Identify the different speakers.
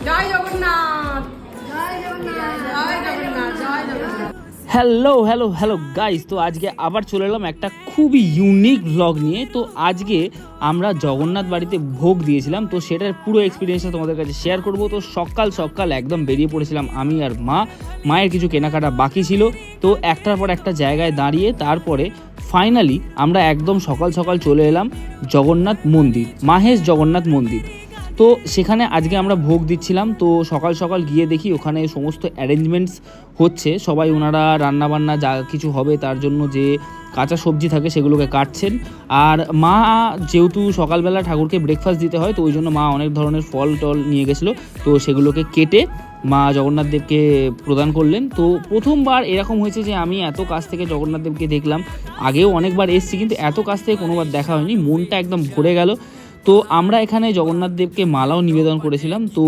Speaker 1: জয় জগন্নাথ, জয় জগন্নাথ, জয় জগন্নাথ, জয় Jagannath.
Speaker 2: Hello hello hello guys, তো আজকে আবার চলে এলাম একটা খুবই ইউনিক ব্লগ নিয়ে। তো আজকে আমরা জগন্নাথ বাড়িতে ভোগ দিয়েছিলাম, তো সেটার পুরো এক্সপিরিয়েন্সটা তোমাদের কাছে শেয়ার করব। তো সকাল সকাল একদম বেরিয়ে পড়েছিলাম আমি আর মায়ের কিছু কেনাকাটা বাকি ছিল, তো একটার পর একটা জায়গায় দাঁড়িয়ে তারপরে ফাইনালি আমরা একদম সকাল সকাল চলে এলাম জগন্নাথ মন্দির, মাহেশ জগন্নাথ মন্দির। তো সেখানে আজকে আমরা ভোগ দিচ্ছিলাম। তো সকাল সকাল গিয়ে দেখি ওখানে সমস্ত অ্যারেঞ্জমেন্টস হচ্ছে, সবাই ওনারা রান্নাবান্না যা কিছু হবে তার জন্য যে কাঁচা সবজি থাকে সেগুলোকে কাটছেন। আর মা যেহেতু সকালবেলা ঠাকুরকে ব্রেকফাস্ট দিতে হয়, তো ওই জন্য মা অনেক ধরনের ফল টল নিয়ে গেছিলো, তো সেগুলোকে কেটে মা জগন্নাথ দেবকে প্রদান করলেন। তো প্রথমবার এরকম হয়েছে যে আমি এত কাছ থেকে জগন্নাথ দেবকে দেখলাম। আগেও অনেকবার এসেছি কিন্তু এত কাছ থেকে কোনোবার দেখা হয়নি, মনটা একদম ভরে গেল। তো আমরা এখানে জগন্নাথ দেবকে মালাও নিবেদন করেছিলাম। তো